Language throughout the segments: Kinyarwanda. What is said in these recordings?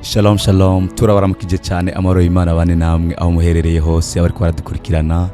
Shalom shalom turabaramukije cyane amahoro y'Imana bane namwe aho muherereye hose abari kwaradukurikirana.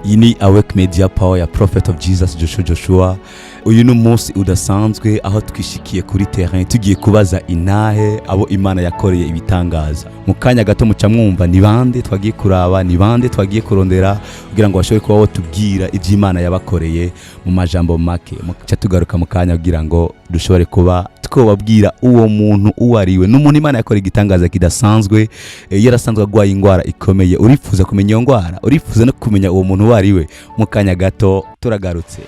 Iyi ni Awake Media Power ya Prophet of Jesus Joshua. Uyu ni umunsi udasanzwe aho twishikiye kuri terrain tugiye kubaza intahe abo Imana yakoreye ibitangaza. Mu kanya gato muca mwumva ni bande twagiye kuraba, ni bande twagiye kurondera kugira ngo bashobore kuba tubwira ivyo Imana yabakoreye mu majambo make. Muca tugaruka mu kanya kugira ngo dushobore kuba twobabwira uwo muntu uwariwe n'umuntu Imana yakoreye igitangaza kidasanzwe. Yarasanzwe agwaye ingwara ikomeye. Urifuza kumenya iyo ngwara, urifuza no kumenya uwo muntu wariwe, mu kanya gato turagarutse.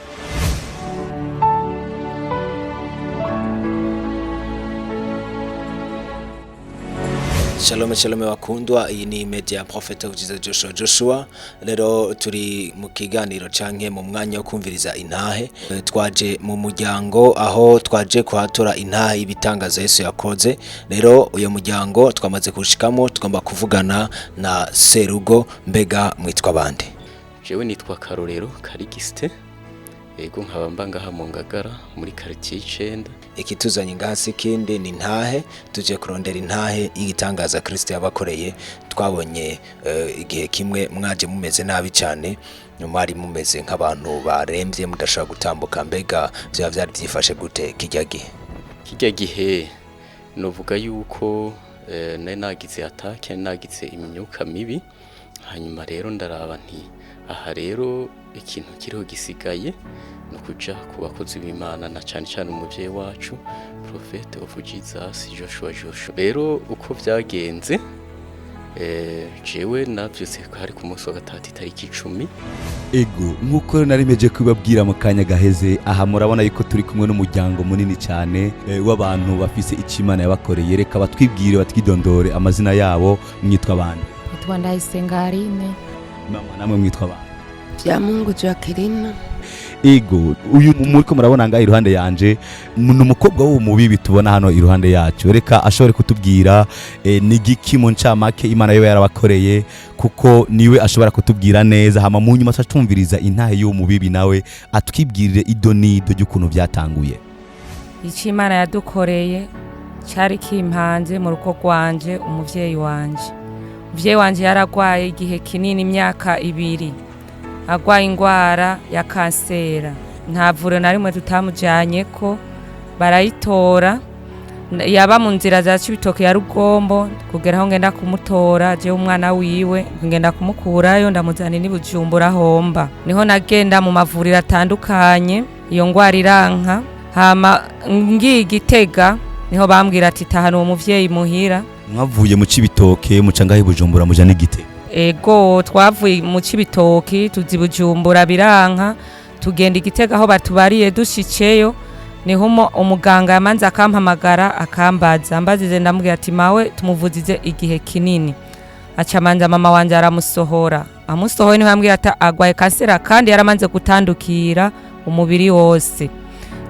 Shalom wakundwa, iyi ni Media Prophet of Jesus Joshua. Rero turi mu kiganiro canke mu mwanya wo kumviriza intahe. Twaje mu muryango aho twaje kuhatora intahe ibitangaza Yesu yakoze. Rero uyo muryango twamaze kushikamo, tugomba kuvugana na Serugo. Mbega mwitwa bande? Jewe nitwa Karorero Karigiste. Ego nkaba mbangaha mu Ngagara muri quartier 9. Ikituzanye ngasi kindi ni ntahe, tuje kurondera intahe igitangaza Kristo yabakoreye. Twabonye igihe kimwe mwaje mumeze nabi cyane, nyuma mumeze nk'abantu baremvye mudashaka gutambuka. Mbega bya byari byifashe gute kijya gihe? Novuga yuko nagize atake, nagize imyuka mibi, hanyuma rero ndaraba nti aha rero ikintu kiriho gisigaye no kuja ku bakozi b'Imana na cyane cyane umuvyeyi wacu Prophet of Jesus Joshua. Rero uko byagenze jewe navyose hari ku munsi wa gatatu itariki 10. Ego nkuko narimeje kubabwira mu kanya gaheze, aha murabona yuko turi kumwe n'umuryango munini cyane w'abantu bafise ikimana yabakoreye. Reka batwibwire batwidondore amazina yabo. Mwitwa bande? Nitwa Ndayisengarine. Mama namwe mwitwa bande? Byamungu Jacqueline. Ego uyu muriko murabona nga iruhande yanje n'umukobwa wo mubibi tubona hano iruhande yacu. Reka ashobore kutubwira ni giki mu ncamake Imana yo yarabakoreye, kuko niwe ashobora kutubwira neza. Hama mu nyuma twatumviriza intahe yo mubibi nawe atwibwirire idonido ry'ukuntu byatanguye. Iki Imana yadukoreye cyari kimpanze mu ruko rwanje. Umuvyeyi wanje yaragwaye igihe kinini, imyaka 2, agwaye ingwara ya kansera. Nta vuriro na rimwe tutamujanye ko, barayitora. Yaba mu nzira za Cibitoke ya Rugombo kugera aho ngenda kumutora je umwana wiwe, ngenda kumukurayo ndamuzana ni Bujumbura Homba. Niho nagenda mu mavuriro atandukanye, iyo ngwara iranka. Hama ngiye Gitega niho bambwira ati tahana uwo muvyeyi muhira. Mwavuye mu Cibitoke mucangahe Bujumbura mujana Gitega? Ego twavuye mu Cibitoke tuzi Bujumbura biranka, tugenda Gitega aho batubariye. Dushiceyo niho umuganga yamanza akampamagara akambaza, mbazize ndamubwira ati mawe tumuvuzize igihe kinini. Acamanza mama wanje aramusohora, amusohoye niho yambwira ati agwaye kansera kandi yaramanze gutandukira umubiri wose.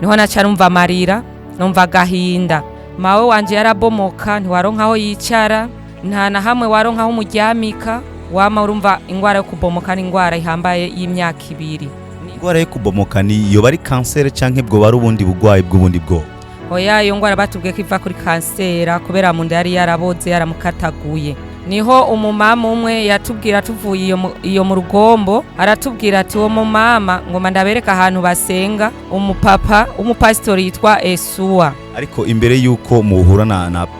Niho naca numva amarira, numva agahinda. Mawe wanje yarabomoka, ntiwaronka aho yicara, nta na hamwe waronka aho umuryamika. Wama urumva ingwara yo kubomoka ni ingwara ihambaye y'imyaka 2. Ingwara yo kubomoka ni yo bari kansere canke bwo bari ubundi bugwayi bw'ubundi bwo? Oya, iyo ngwara batubwiye ko iva kuri kansera kubera mu nda yari yaraboze yaramukataguye. Niho umumama umwe yatubwira tuvuye iyo mu Rugombo, aratubwira ati wo mumama ngoma ndabereka ahantu basenga umupastori yitwa Esua. Ariko imbere yuko muhura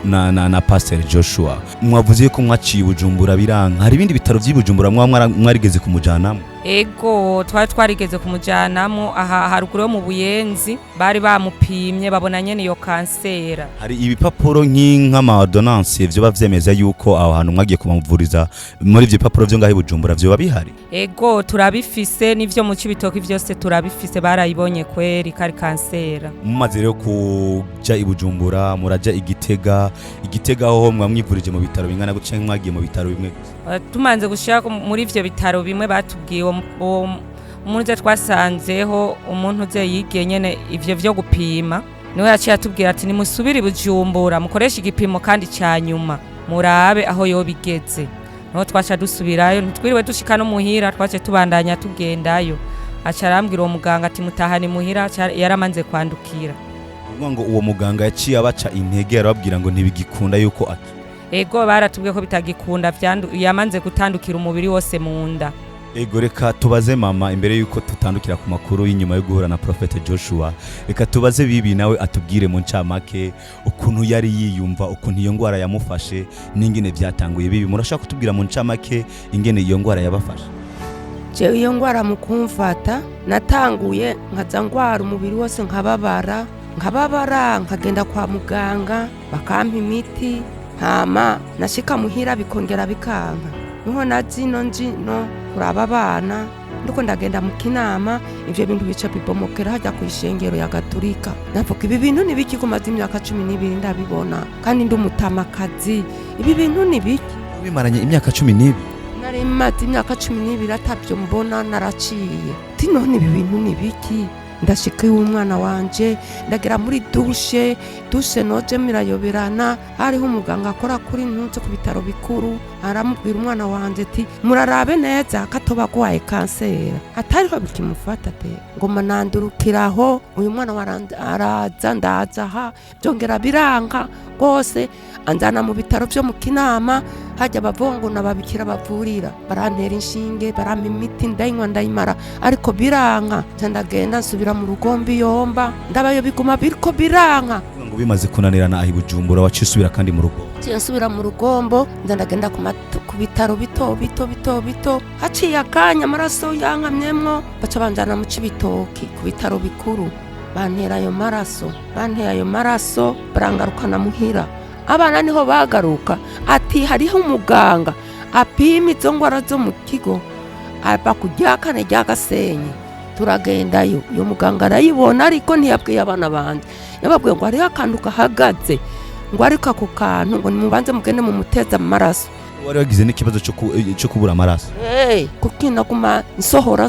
na Pastor Joshua, mwavuze ko mwaciye Bujumbura biranka, hari ibindi bitaro by'Ibujumbura mwarigeze kumujanamo? Ego twarigeze kumujanamo aha haruguru yo mu Buyenzi, bari bamupimye babona nyene iyo kansera. Hari ibipapuro nk'ama ordonnance ivyo bavyemeza yuko aho hantu mwagiye kumuvuriza, muri ivyo bipapuro vyo ngahe Bujumbura vyo babihari? Ego turabifise, n'ivyo mu Cibitoke vyose turabifise, barayibonye kweri kari kansera. Mumaze rero kuja Ibujumbura muraja Igitega aho mwamwivurije mu bitaro bingana gutya, mwagiye mu bitaro bimwe? Tumanze gushaka muri ivyo bitaro bimwe batubwiye umuntu twasanzeho umuntu uze yigiye nyene ivyo vyo gupima, niwe yaciye atubwira ati nimusubire Bujumbura mukoresha igipimo kandi cyanyuma murabe aho yo bigeze. Niho twaca dusubirayo, ntitwiriwe dushika no muhira, twace tubandanya tugendayo. Aca arambwira uwo muganga ati mutahane muhira, yaramanze kwandukira. Ngo uwo muganga yaciye abaca intege, arababwira ngo ntibigikunda yuko ego baratubwiye ko bitagikunda yamanze gutandukira umubiri wose mu nda. Ego reka tubaze mama imbere yuko tutandukira ku makuru y'inyuma yo guhura na Prophet Joshua, reka tubaze bibi nawe atubwire mu ncamake ukuntu yari yiyumva, ukuntu iyo ngwara yamufashe n'ingene byatanguye. Bibi murashaka kutubwira mu ncamake ingene iyo ngwara yabafashe? jewe iyo ngwara mu kumfata natanguye nkaza ngwara umubiri wose nkababara nkagenda kwa muganga bakampa imiti, hama nashika muhira bikongera bikanka. Niho nazino kuraba abana ndiko ndagenda mu kinama, ivyo bintu bica bibomokera hajya ku ishengero ya Gaturika. Navuga ibi bintu ni biki kumaze imyaka 12 ndabibona kandi ndi umutamakazi, ibi bintu ni biki? Bimaranye imyaka 12? Nari maze imyaka 12 atavyo mbona, naraciye none ibi bintu ni biki? Ndashika umwana wanje ndagera muri dushe noje mirayoberana, hariho umuganga akora kuri ntuze ku bitaro bikuru, aramubwira umwana wanje ati murarabe neza katoba gwaye kansera, atariho bikimufata te ngo manandurukiraho. Uyu mwana araza ndaza byongera biranga rwose, anjana mu bitaro byo mu Kinama, hajya bavongo nababikira bavurira, barantera inshinge barampa imiti ndayinywa ndayimara, ariko biranka. Ndagenda nsubira mu rugombi yomba ndabayo biguma biriko biranka. Ngo bimaze kunanirana ahi Bujumbura wacisubira kandi mu rugo? Nsubira mu rugombo ndagenda ku bitaro bito haciye akanya amaraso yankamyemwo, baca banjana mu Cibitoki ku bitaro bikuru, bantera ayo maraso barangarukana muhira. Abana niho bagaruka ati hariho umuganga apima izo ngwara zo mu kigo, aba kujya kane rya Gasenyi. Turagendayo uyo muganga arayibona, ariko ntiyabwiye abana banje, yababwiye ngo hariho akantu kahagaze, ngo ariko ako kantu ngo nimubanze mugende mu muteza amaraso. Wari wagize n'ikibazo cyo kubura amaraso? Kukina guma nsohora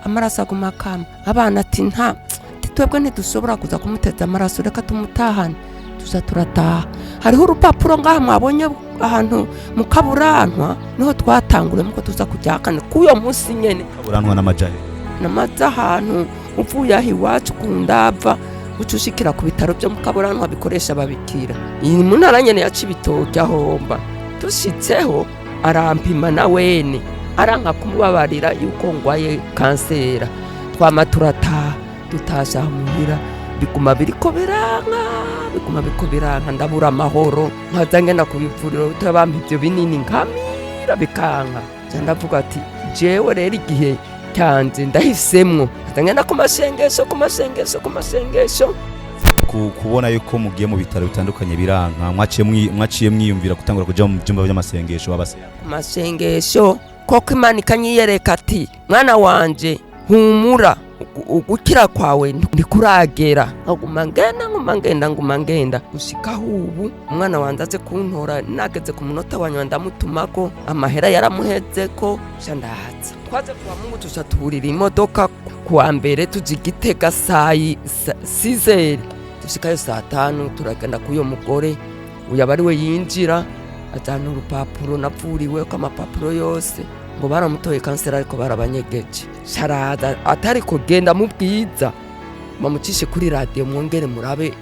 amaraso aguma kama. Abana ati nta twebwe ntidushobora kuza kumuteza amaraso, reka tumutahane. Tuza turataha, hariho urupapuro ngaha mwabonye ahantu mu Kaburantwa, niho twatangure muko tuza kujyakana kuyo munsi nyene. Kaburantwa n'amajahe namaze ahantu uvuye aho iwacu kundava ucushikira ku bitaro byo mu Kaburantwa bikoresha babikira. Iyi mu ntara nyene ya Cibitoki ahomba. Tushitseho arampima na wene, aranka kumubabarira yuko ngwaye kansera. Twama turataha tutasha muhira, biguma biriko biranka ndabura amahoro, nkaza ngenda ku bivuriro bampa ivyo binini nkamira bikanka. Ndavuga ati jewe rero igihe cyanze ndahisemwo, nkaza ngenda ku masengesho. Kubona yuko mugiye mu bitaro bitandukanye biranka, mwaciye mwiyumvira gutangura kuja mu byumba by'amasengesho masengesho koko Imana ikanyiyereka ati mwana wanje humura, ugukira kwawe ndikuragera. Nguma ngenda gushika ubu umwana wanje aze kuntora, nageze ku munota wanywa ndamutumako, amahera yaramuhezeko shandahatsa. Twaze kuwa Mungu tusaturira imodoka kuwa mbere tuzi Gitega sayi 6 dushikayo 5 turagenda kuyo mugore uyabari we yinjira ajana urupapuro navuriwe ko amapapuro yose ngo baramutoye kansera, ariko barabanyegeje. Sharada atari kugenda mu bwiza bamucishe kuri radio mwongere murabe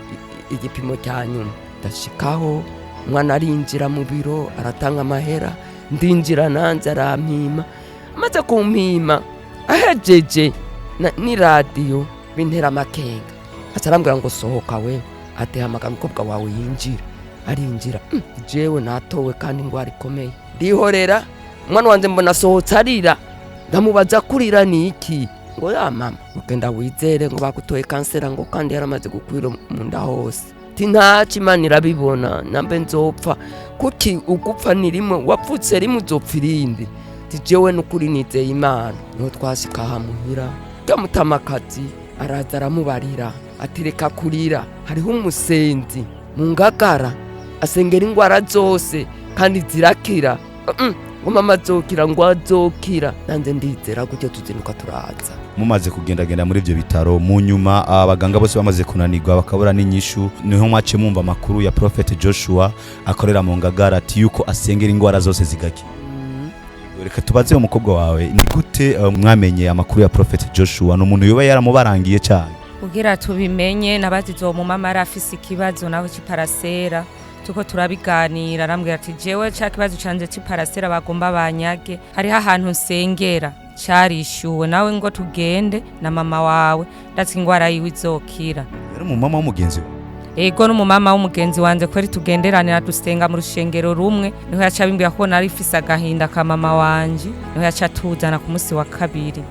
igipimo cya nyuma. Ndashikaho umwana arinjira mu biro aratanga amahera, ndinjira nanze arampima, amaze kumpima ahejeje ni radio bintera amakenga. Atarambwira ngo sohoka we, ate hamagara umukobwa wawe yinjira. Arinjira jewe natowe kandi ngwari komeye, ndihorera. Mwana wanje mbona sohotse arira, ndamubaza kurira ni iki, ngo ya mama ugenda wizere ngo bagutoye kansera, ngo kandi yaramaze gukwira mu nda hose. Tinaci Imana irabibona, nambe nzopfa kuki ugupfa ni rimwe, wapfutse rimwe uzopfa irindi. Jewe nukuri nizeye Imana. Niho twashika hamuhira, gamutamakazi araza aramubarira ati reka kurira, hariho umusenzi mu Ngagara asengera ingwara zose kandi zirakira. Ngo mama azokira, ngo azokira. Nanze ndizera gutyo tuzinuka turaza. Mumaze kugendagenda muri ibyo bitaro, mu nyuma abaganga bose bamaze kunanirwa bakabura n'inyishu, niho mwace mumva amakuru ya Prophet Joshua akorera mu Ngagara ati yuko asengera ingwara zose zigakira. Reka tubaze umukobwa wawe, ni gute mwamenye amakuru ya Prophet Joshua? N'umuntu yoba yaramubarangiye cyane? Kugira tubimenye nabazizo mu mama arafise ikibazo naho cy'iparasera, tuko turabiganira arambwira ati jewe ca kibazo canje c'iparasera bagomba banyage hariho ahantu nsengera carishyuwe nawe ngo tugende na mama wawe ndatse ingwara yiwe izokira. Yari mu mama w'umugenzi we? Ego n'umumama w'umugenzi wanje kweri tugenderanira dusenga mu rushengero rumwe niho yaca bimbwira ko nari fise agahinda ka mama wanje niho yaca tuzana ku munsi wa kabiri.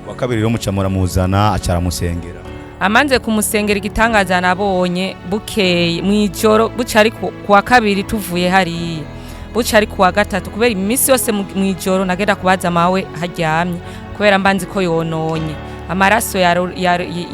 Wa kabiri rero mucamura muzana acara musengera. Amanze kumusengera igitangaza nabonye bukeye mwijoro bucari kuwa kabiri tuvuye hariya bucari kuwa gatatu kubera imisi yose mwijoro nagenda kubaza mawe haryamye kubera mbanzi ko yononye amaraso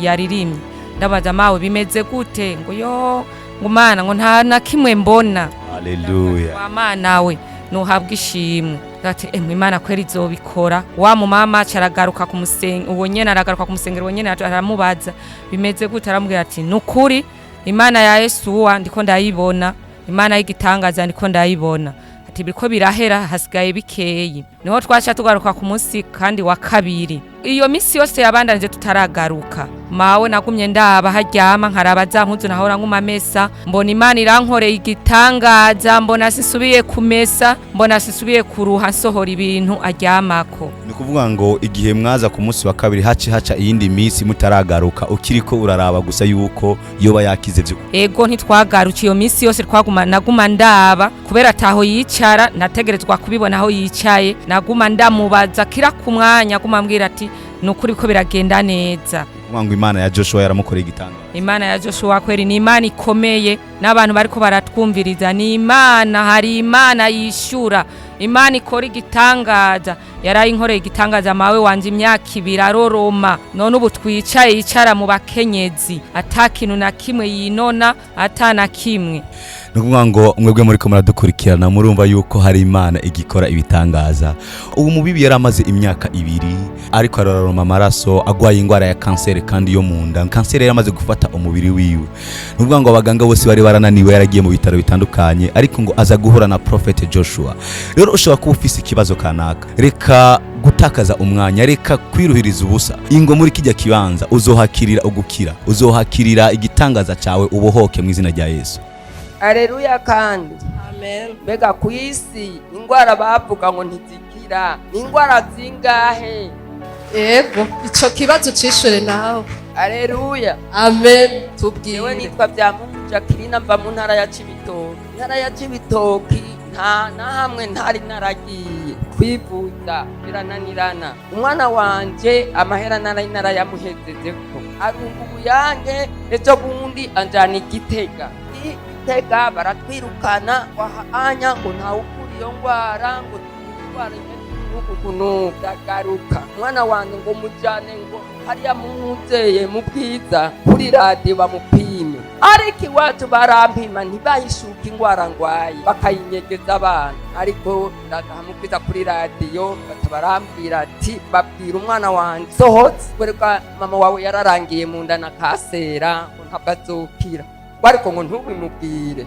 yaririmye ndabaza mawe bimeze gute ngo yo ngo mana ngo nta na kimwe mbona. Haleluya. Wa mana we nuhabwa ishimwe ati Imana kweri izobikora. Wa mu mama caragaruka kumusengera uwo nyene aragaruka kumusengera uwo nyene aramubaza bimeze gute aramubwira ati nukuri Imana ya Yesuwa ndiko ndayibona Imana y'igitangaza ndiko ndayibona ati biriko birahera hasigaye bikeyi. Niho twacha tugaruka ku munsi kandi wa kabiri iyo misi yose yabandanije tutaragaruka mawe nagumye ndaba haryama nkaraba za mpuzu nahora ngumamesa mbona Imana irankoreye igitangaza mbona sisubiye kumesa mbona sisubiye kuruha nsohora ibintu aryamako. Ni kuvuga ngo igihe mwaza ku munsi wa kabiri haca iyindi misi mutaragaruka ukiriko uraraba gusa yuko yoba yakize byo. Ego ntitwagaruka iyo misi yose naguma ndaba kubera taho yicara nategerezwa kubibona aho yicaye naguma ndamubaza kira ku mwanya kumambwira ati nukuri ko biragenda neza. Ngo Imana ya Joshua yaramukoreye igitangaza. Imana ya Joshua kweri ni Imana ikomeye n'abantu bariko baratwumviriza ni Imana hari Imana yishura Imana ikora igitangaza yarayinkoreye igitangaza mawe wanje imyaka 2 aroroma none ubu twicaye yicara mu bakenyezi atakintu na kimwe yinona atana kimwe. Nukuvuga ngo mwebwe muri ko muradukurikirana murumva yuko hari Imana igikora ibitangaza. Ubu mubibi yaramaze imyaka 2 ariko araroma amaraso agwaye ingwara ya kanseri kandi yo munda kanseri yaramaze gufata umubiri wiwe. Nukuvuga ngo abaganga bose bari barananiwe yaragiye mu bitaro bitandukanye ariko ngo aza guhura na Prophet Joshua. Rero ushobora kuba ufise ikibazo kanaka reka gutakaza umwanya reka kwiruhiriza ubusa ingo muri kijya kibanza uzohakirira ugukira uzohakirira igitangaza cawe ubohoke mu izina rya Yesu. Haleluya kandi amen. Bega kwisi ingwara bavuga ngo ntizikira ingwara zingahe? Ego ico kibazo cishure nawe. Haleluya amen. Tubwiwe nitwa Byamungu Jacqueline mva mu ntara ya Cibitoki. Ntara ya Cibitoki na hamwe ntari naragiye kwivuza birananirana. Umwana wanje amahera nara yamuhezezeko arungubu yange ejo bundi anjana Igitega Igitega baratwirukana wahanya ngo ntawukura iyo ngwara ngo twitware kuno dagaruka mwana wanje ngo mujane ngo hariya munuzeye mu bwiza kuri radio bamupime ariko iwacu barampima ntibayishuka ingwara ngwaye bakayinyegeza abana ariko ndahamukwiza kuri radio batabarambira ati babwira umwana wanje sohotse kwereka mama wawe yararangiye mu nda na kasera ngo ntabwo azokira ariko ngo ntubimubwire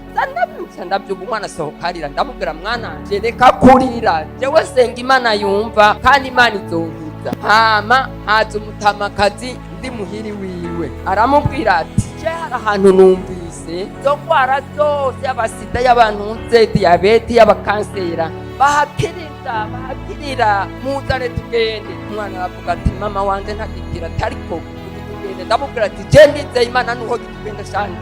ndabyuba umwana sohokarira ndamubwira mwana nje reka kurira jewe senga Imana yumva kandi Imana izonkiza hama haza umutamakazi ndi muhiri wiwe aramubwira ati je hari ahantu numvise zo ngwara zose y'abasida y'abantu nze diabete y'abakansera bahakirira muzane tugende umwana aravuga ati mama wanje ntakikira ariko tugende ndamubwira ati je ndizeye Imana nuho tugenda shani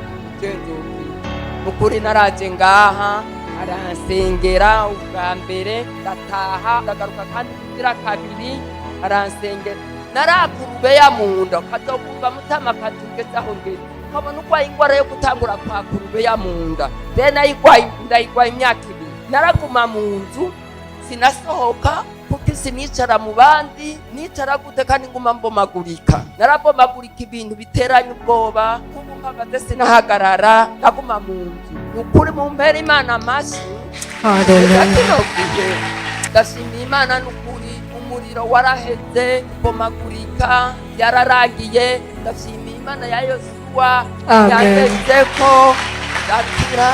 mukuri naraje ngaha aransengera ubwa mbere ndataha ndagaruka kandi kugira kabiri aransengera narakurube ya munda katokumva mutama katugezaho ngeze kabona uko ingwara yo gutangura kwa kurube ya munda then ndayigwaye imyaka 2 naraguma mu nzu sinasohoka kuko sinicara mu bandi nicara gute kandi nguma mbomagurika narabomagurika ibintu biteranye ubwoba kuko mpagaze sinahagarara ndaguma mu nzu ukuri mu mpera Imana amashi. Haleluya. Ndashimira Imana n'ukuri umuriro waraheze mbomagurika yararagiye ndashimira Imana ya Yosuwa yagezeko ndakira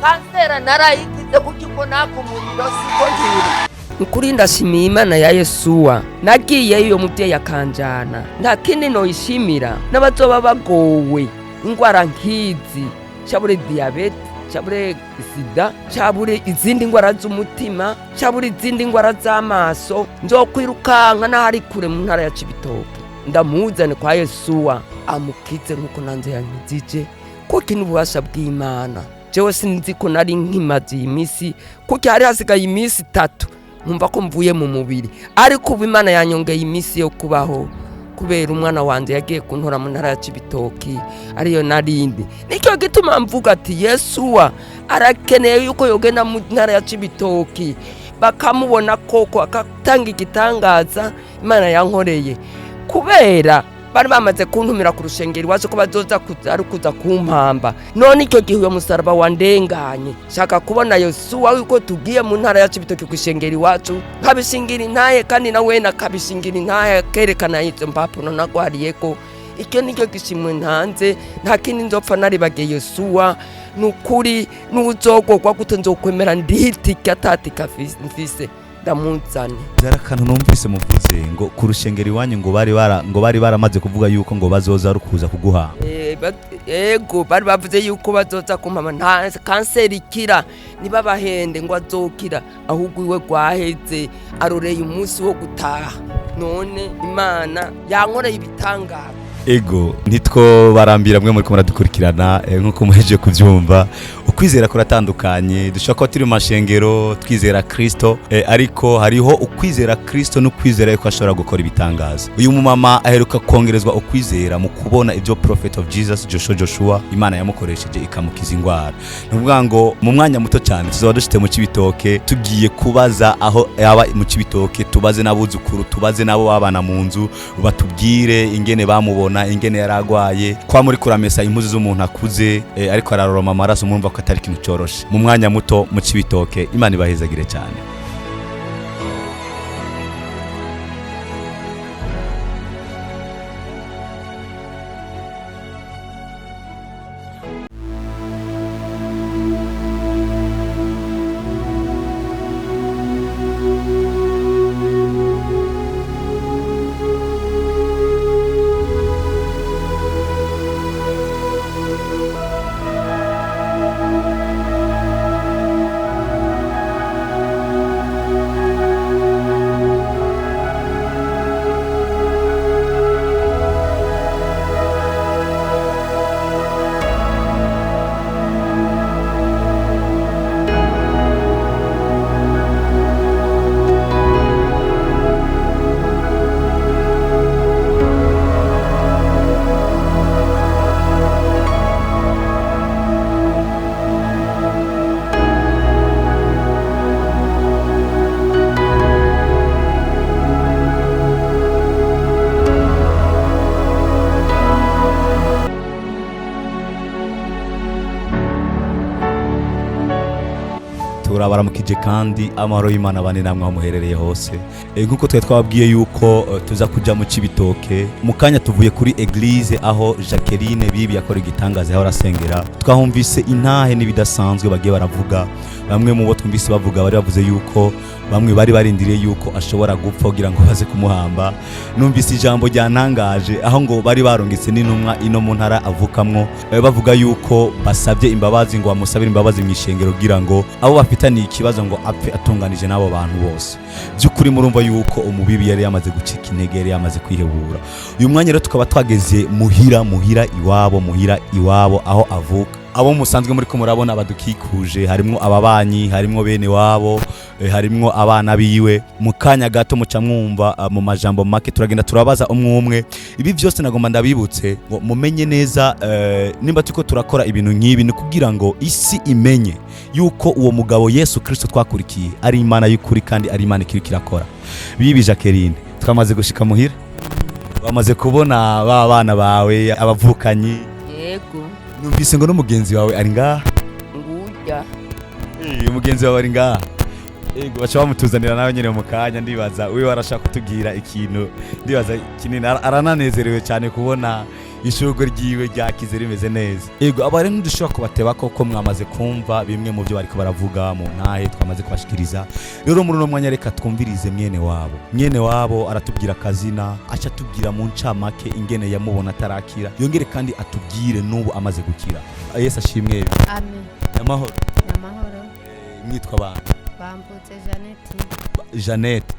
kansera narayikize kuko nako umuriro siko nkiri ukuri ndashimiye Imana ya Yesuwa nagiye iyo muvyeyi akanjana nta kindi noyishimira n'abazoba bagowe ingwara nkizi shabure diabete cabure sida, cabure izindi ngwara z'umutima, cabure izindi ngwara z'amaso, nzokwirukanka n'ahari kure mu ntara ya Cibitoke ndamuzane kwa Yesuwa amukize nk'uko nanze yankizije, kuko ni ububasha bw'Imana. Jewe sinzi ko nari nkimaze iyi misi, kuko hari hasigaye imisi 3 nkumva ko mvuye mu mubiri, ariko ubu Imana yanyongeye imisi yo kubaho kubera umwana wanje yagiye kuntora mu ntara ya Cibitoki ariyo narindi. Nicyo gituma mvuga ati Yesuwa arakeneye yuko yogenda mu ntara ya Cibitoki bakamubona koko akatanga igitangaza Imana yankoreye, kubera bari bamaze kuntumira ku rushengero iwacu ko bazoza kuza kumpamba. None icyo gihe uyo musaraba wandenganye, shaka kubona Yesuwa yuko tugiye mu ntara ya Cibitoke ku shengero iwacu nkabishingira intaye, kandi nawe nakabishingira intaye kerekana izo mpapuro nagwariyeko. Icyo nicyo gishimwe ntanze, nta kindi nzopfa naribagiye Yesuwa. Nukuri n'uzogogwa gute nzokwemera ndihitike atatika mfise ndamuzane. Zara kantu numvise muvuze ngo ku rushengero iwanyu ngo bari baramaze kuvuga yuko ngo bazoza rukuza kuguha. Ego bari bavuze yuko bazoza kumpama, nta kanseri ikira nibabahende ngo azokira, ahubwo iwe gwaheze aroreye umunsi wo gutaha. None Imana yankoreye ibitangaro. Ego nitwo barambira mwe muri ko muradukurikirana nkuko muheje kuvyumva. Ukwizera kuratandukanye, dushaka ko turi mu mashengero twizera Kristo, ariko hariho ukwizera Kristo no kwizera yuko ashobora gukora ibitangaza. Uyu mumama aheruka kongerezwa ukwizera mu kubona ibyo Prophet of Jesus Joshua Imana yamukoresheje ikamukiza ingwara. Nuvuga ngo mu mwanya muto cyane tuzoba dushite mu Cibitoke, tugiye kubaza aho yaba mu Cibitoke, tubaze n'abuzukuru, tubaze nabo babana mu nzu, batubwire ingene bamubona, ingene yaragwaye, kwa muri kuramesa impuzu z'umuntu akuze, ariko araroroma amaraso, mumva ko atari kintu cyoroshe. Mu mwanya muto mu Cibitoke, Imana ibahezagire cyane. Turabaramukije kandi amahoro y'Imana bane namwe aho muherereye hose. Nkuko twababwiye yuko tuza kuja mu Cibitoke, mu kanya tuvuye kuri eglise aho Jacqueline Bibi yakora igitangaza aho arasengera. Twahumvise intahe nibidasanzwe bagiye baravuga. Bamwe mu bo twumvise bavuga bari bavuze yuko bamwe bari barindiriye yuko ashobora gupfa kugira ngo baze kumuhamba. Numvise ijambo ryantangaje aho ngo bari barongetse n'intumwa ino mu ntara avukamwo, bavuga yuko basabye imbabazi ngo bamusabire imbabazi mu ishengero kugira ngo abo bafitaniye ikibazo ngo apfe atunganije n'abo bantu bose. By'ukuri murumva yuko umubibi yari yamaze gucika intege, yari yamaze kwihebura. Uyu mwanya rero tukaba twageze muhira iwabo aho avuka. Abo musanzwe muri ko murabona abadukikuje, harimo ababanyi, harimo bene wabo, harimo abana biwe. Mu kanya gato muca mwumva mu majambo make turagenda turabaza umwe. Ibi byose nagomba ndabibutse ngo mumenye neza nimba tuko turakora ibintu nk'ibi ni kugira ngo isi imenye yuko uwo mugabo Yesu Kristo twakurikiye ari Imana y'ukuri kandi ari Imana ikiri kirakora. Bibi Jacqueline, twamaze gushika muhira, bamaze kubona ba bana bawe abavukanyi. Yego Numvise ngo n'umugenzi wawe ari ngaha. nguya Umugenzi wawe ari ngaha. Ego bacha bamutuzanira nawe nyene mu kanya, ndibaza uyu arashaka kutubwira ikintu, ndibaza kinini. Arananezerewe cyane kubona ishurwe ryiwe ryakize rimeze neza. Yego aba rero ntidushobora kubateba koko mwamaze kumva bimwe mu byo bariko baravuga mu ntahe twamaze kubashikiriza. Rero muri uno mwanya reka twumvirize mwene wabo aratubwira akazina, aca atubwira mu ncamake ingene yamubona atarakira, yongere kandi atubwire n'ubu amaze gukira. Yesu ashimwe. Amen. Namahoro. Namahoro. Mwitwa abantu? Bambutse Jeannette. Jeannette.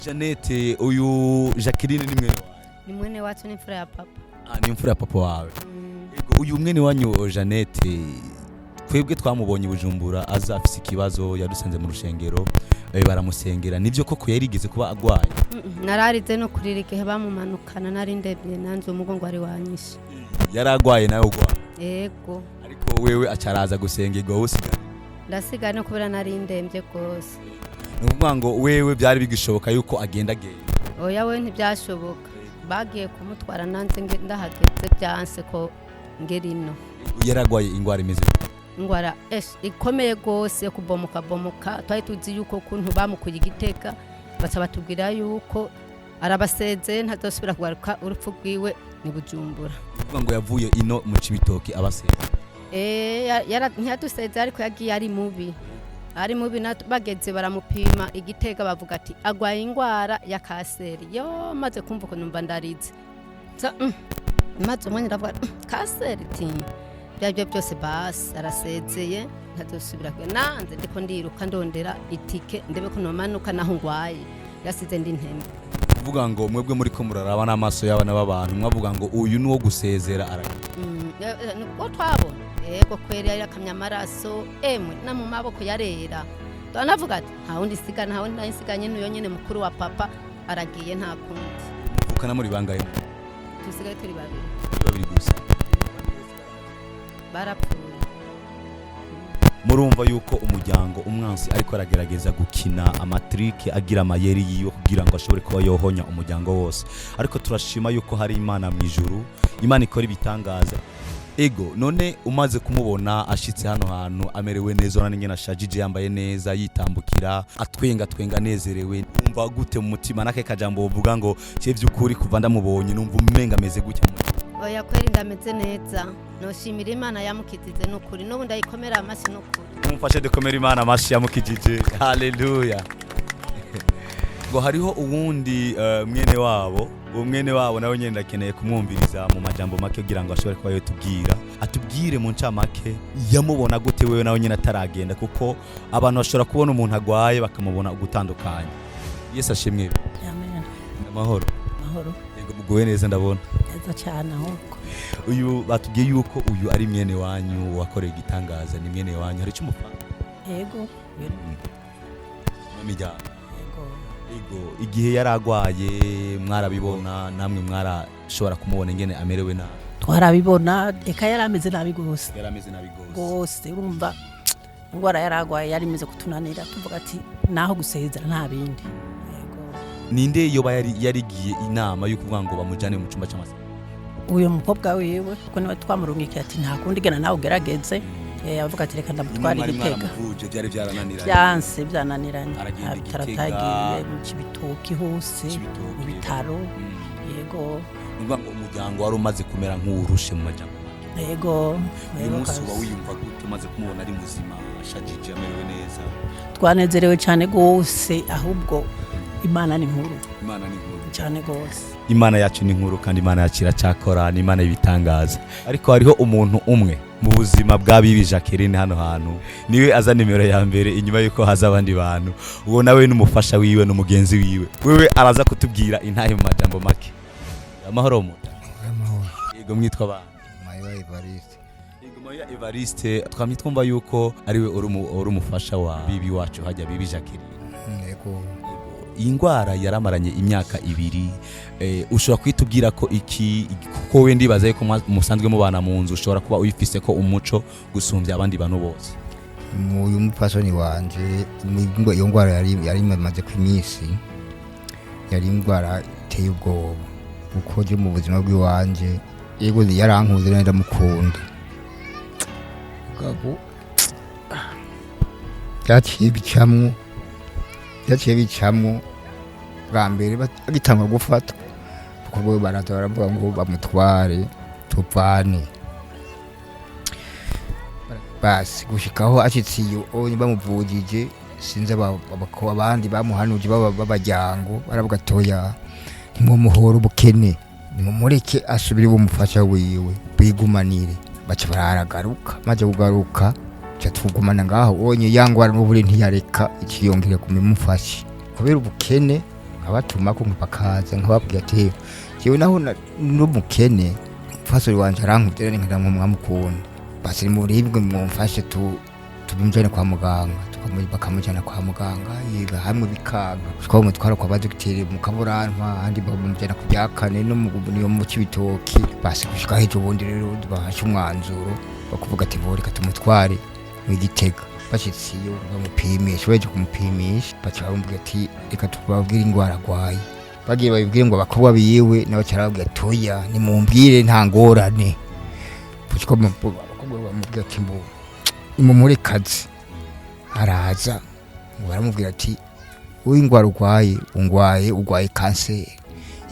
Jeannette, uyu Jacqueline ni mwene wawe? Ni mwene wacu, ni mfura ya papa. Ni mfura ya papa wawe. Uyu mwene wanyu Jeannette, twebwe twamubonye Bujumbura aza afise ikibazo, yadusanze mu rushengero baramusengera. Nivyo koko yarigeze kuba agwaye? Nararize no kurira igihe bamumanukana, nari ndebye nanze umugongo ari wanyishe. Yaragwaye nawe ugwa? Yego. Ariko wewe acaraza gusengerwa usigara? Ndasigara no kubera nari ndembye gose. Nukuvuga ngo wewe byari bigishoboka yuko agenda. Oya we ntibyashoboka, bagiye kumutwara nanze ndahageze byanse ko ngerino. Yaragwaye ingwara imeze ingwara ikomeye gose, kubomoka twari tuzi yuko kuntu bamukuye igiteka, baca batubwira yuko arabasezeye ntazosubira kugaruka, urupfu rwiwe ni Bujumbura. Nukuvuga ngo yavuye ino mu Cibitoke abaseze? Ntiyaduseze ariko yagiye ari mubi bageze baramupima igitega, bavuga ati agwaye ingwara ya kanseri. Yo maze kumva ko numva ndarize maze umwanya ndavuga kanseri byabyo byose basi arasezeye ntazosubira nanze ndiko ndiruka ndondera itike ndebe ko nomanuka naho ngwaye, yasize ndi ntembe. Kuvuga ngo mwebwe muri ko muraraba n'amaso y'abana b'abantu mwavuga ngo uyu nuwo gusezera nubwo twabona. Yego kweri yari akamya amaraso na mu maboko yarera. Twanavuga ati nta wundi sigana, nta wundi nayisiganye n'uyo nyene mukuru wa papa aragiye nta kundi. Ukana muri bangaye? Tusigaye turi babiri gusa. Barapfuye. Murumva yuko umuryango umwansi ariko aragerageza gukina amatrike agira amayeri yiwe kugira ngo ashobore kuba yohonya umuryango wose, ariko turashima yuko hari Imana mu ijuru, Imana ikora ibitangaza. Ego none umaze kumubona ashitse hano hantu amerewe neza, none nyene ashajije yambaye neza yitambukira atwenga nezerewe, umva gute mu mutima nake kajambo uvuga ngo cye by'ukuri kuva ndamubonye numva umenga ameze gutya? Oya kweri ndameze neza, noshimira Imana yamukijije n'ukuri, n'ubu ndayikomera amashi n'ukuri. Mumfashe dukomera Imana amashi yamukijije. Haleluya. Ngo hariho uwundi mwene wabo nawe nyenda akeneye kumwumviriza mu majambo make kugira ngo ashobore kuba yotubwira, atubwire mu ncamake yamubona gute wewe nawe nyine ataragenda, kuko abantu bashobora kubona umuntu agwaye bakamubona ugutandukanye. Yesu ashimwe. Amen. Amahoro. Mahoro. Yego mugowe neza ndabona. Neza cyane ahubwo. Uyu batubwiye yuko uyu ari mwene wanyu wakoreye igitangaza, ni mwene wanyu, hari cyumufana? Yego. Mamijya. Ego igihe yaragwaye mwarabibona namwe mwarashobora kumubona ingene amerewe nabi? Twarabibona, eka yarameze nabi gose. Yarameze nabi gose, urumva ingwara yaragwaye yarimeze kutunanira, tuvuga ati naho gusezera nta bindi. Yego. Ninde yoba yarigiye inama yo kuvuga ngo bamujane mu cyumba cy'amase? Uyo mukobwa wewe kuko niwe twamurungikiye ati nta kundi gena nawe ugerageze. Avuga ati reka ndamutwara igitega. Byari byarananiranye. Byanse byananiranye. Taratagiye mu Cibitoke hose, mu bitaro. Yego. Ngo umuryango wari umaze kumera nk'urushe mu majambo. Yego. Uyu munsi wa wiyumva gute umaze kumubona ari muzima, ashajije amerewe neza? Twanezerewe cyane gose, ahubwo Imana ni nkuru. Imana ni nkuru cyane gose. Imana yacu ni nkuru kandi Imana yakira cyakora, ni Imana y'ibitangaza. Ariko hariho umuntu umwe mu buzima bwa Bibi Jacqueline hano hantu, niwe aza nimero ya mbere inyuma yuko haza abandi bantu. Uwo nawe n'umufasha wiwe n'umugenzi wiwe, wewe araza kutubwira intahe mu majambo make. Amahoro mu. Amahoro. Yego mwitwa ba? Mayiwa Evariste. Yego Mayiwa Evariste, twamye twumva yuko ari we uri umufasha wa Bibi wacu hajya Bibi Jacqueline. Yego. Iyi ndwara yaramaranye imyaka 2, ushobora kwitubwira ko iki kuko we ndibaza yuko musanzwe mubana mu nzu ushobora kuba uyifise ko umuco gusumbya abandi bantu bose? Uyu mupfasoni wanje iyo ndwara yari imaze ku iminsi, yari indwara iteye ubwoba kuko je mu buzima bw'iwanje yego yarankuze nenda mukunda gabo yaciye bicamwo bwa mbere bagitangwa gufatwa kuko baraza baravuga ngo bamutware tupane basi gushikaho ashitse iyo bamuvugije sinze abandi bamuhanuje babajyango baravuga toya nimumuhora ubukene nimumureke asubire bumufasha wiwe bigumanire baca baragaruka maze kugaruka cyo tugumana ngaho onye yangwara n'ubure ntiyareka ikiyongere kumumufasha kubera ubukene abatuma ko mpakaza nkababwiye ati jewe naho n'ubukene fasori wanje arankutera nkada mu mwamukunda basi mu ribwe mumfashe tubimjane kwa muganga bakamujana kwa muganga yiga hamwe bikanga twaba mutwara kwa badokiteri mu kaburantwa andi bamujana kubyakane no mu kibitoki basi gushika hejo bundi rero bahasha umwanzuro bakuvuga ati boreka tumutware mu Gitega bashitse iyo bamupimisha weje kumupimisha baca bamubwira ati reka tubabwire ingwara agwaye bagiye babibwire ngo abakobwa biyewe nabo cyarababwira toya nimumbwire nta ngorane kuko abakobwa bamubwira ati mbo nimumurekaze araza baramubwira ati uw'ingwara ugwaye kanseri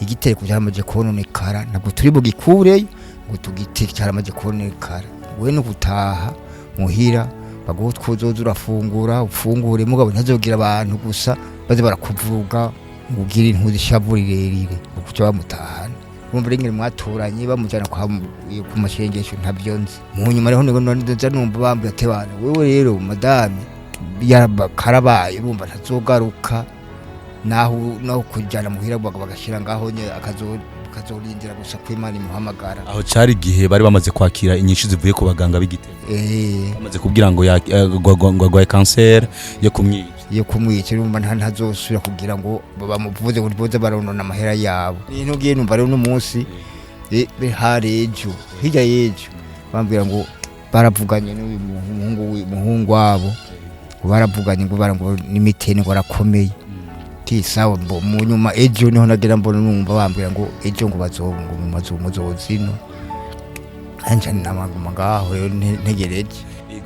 igiteko cyaramaje kononekara ntabwo turi bugikureyo ngo tugiteke cyaramaje kononekara we no gutaha muhira bago twozoza urafungura ufungure mugabo ntazogira abantu gusa baze barakuvuga ngo ugire intuzi ishaburirerire ukucyo bamutahana urumva ringere mwaturanye bamujana ku mashengesho ntabyonze mu nyuma rero nza numva bambye atebana wewe rero madame karabaye urumva ntazogaruka naho kujyana muhira bagashira ngaho nye akazorindira gusa ko Imana imuhamagara aho cari gihe bari bamaze kwakira inyinshi zivuye ku baganga b'Igitega bamaze kubwira ngo agwaye cancer yo kumwica urumva ntazosubira kugira ngo bamuvuze ngo boze baronona amahera yabo ntugiye numva rero n'umunsi harejo hirya yejo bambwira ngo baravuganye n'uyu muhungu wabo baravuganye ngo barango n'imitene ngo arakomeye tisawa mbo mu nyuma ejo niho nagira mbona numva bambwira ngo ejo ngo bazongo mu mazozino anje namaguma ngaho rero ntegereje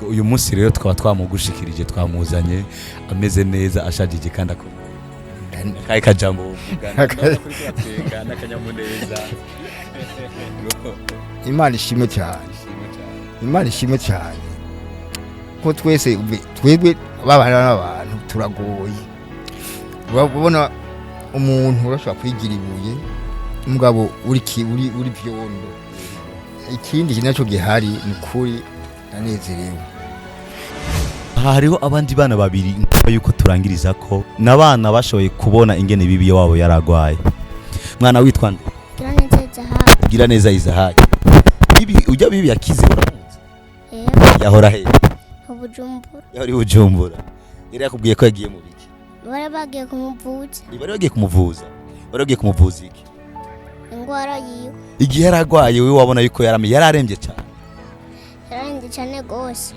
uyu munsi rero twaba twamugushikirije twamuzanye ameze neza ashajije kandi akaye kajambo uvugana n'akanyamuneza Imana ishimwe cyane ko twebwe babana n'abantu turagoye ubona umuntu urashobora kwigira ibuye mugabo uri byondo ikindi kinacho gihari ni kuri nanezerewe hariho abandi bana babiri yuko turangiriza ko nabana bashoboye kubona ingene bibi wabo yaragwaye mwana witwa nde Giraneza Izahaye bibi ujya bibi yakize uramuzi yahora he Bujumbura ira yakubwiye ko yagiye mu biki barabagiye kumuvuza baragiye kumuvuza iki ingwara yiwe igihe yaragwaye we wabona yuko yararembye cyane gose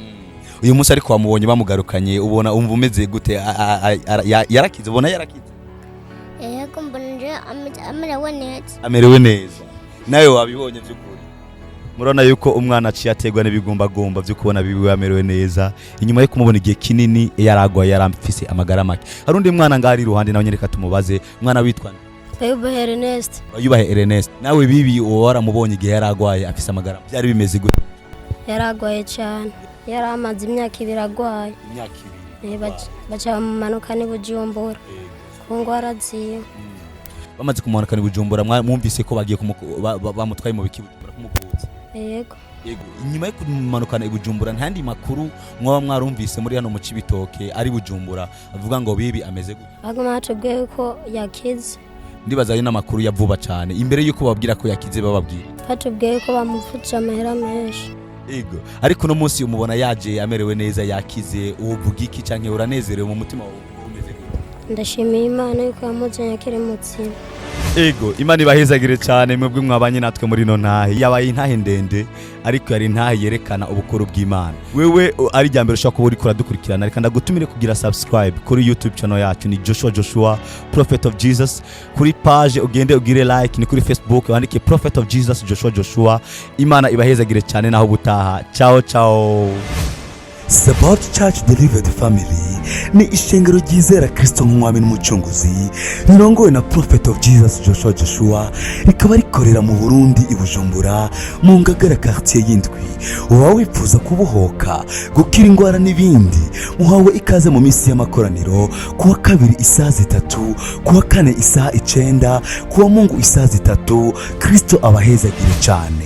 uyu munsi ariko wamubonye bamugarukanye ubona umva umeze gute yarakize ubona yarakize yego mbonje amerewe neza nawe wabibonye by'ukuri murona yuko umwana aciye ategwa n'ibigumbagumba byo kubona bibi amerewe neza inyuma yo kumubona igihe kinini yaragwaye yaramfise amagara make hari undi mwana ngari iruhande nawe nyereka tumubaze mwana witwa Yubahe Ernest nawe bibi waramubonye igihe yaragwaye afise amagara byari bimeze gute yaragwaye cyane yaramaze imyaka 2 agwaye baca bamumanuka ni Bujumbura ku ngwara ziyo bamaze kumumanuka ni Bujumbura mwumvise ko bagiye bamutwaye mu bikibujumbura kumuvuza yego inyuma yo kumanukana i Bujumbura ntandi makuru mwaba mwarumvise muri hano mu Cibitoke ari Bujumbura avuga ngo bibi ameze gute aguma atubwiye ko yakize ndibaza ari namakuru yavuba cyane imbere yuko babwira ko yakize bababwira atubwiye ko bamufutse amahera menshi yego ariko no munsi umubona yaje amerewe neza yakize uvuga iki canke uranezerewe mu mutima umeze gute ndashimiye Imana yuko yamuzanye akiri mutsina Ego Imana ibahezagire cyane mwebwe mwabanye natwe muri no ntahe yabaye intahe ndende ariko yari intahe yerekana ubukuru bw'Imana wewe ari jambere ushaka kuba uri kuradukurikirana reka ndagutumire kugira subscribe kuri YouTube channel yacu ni Joshua Prophet of Jesus kuri page ugende ugire like ni kuri Facebook wandike Prophet of Jesus Joshua Imana ibahezagire cyane naho butaha ciao Sabato Church Delivered Family ni ishengero ryizera Kristo nk'umwami n'umucunguzi rirongowe na Prophet of Jesus Joshua rikaba rikorera mu Burundi i Bujumbura mu Ngagara quartier y'indwi. Uba wifuza kubohoka gukira ingwara n'ibindi muhawe ikaze mu minsi y'amakoraniro kuwa kabiri isaha 3, kuwa kane isaha 9, kuwa Mungu isaha 3. Kristo abahezagire cyane.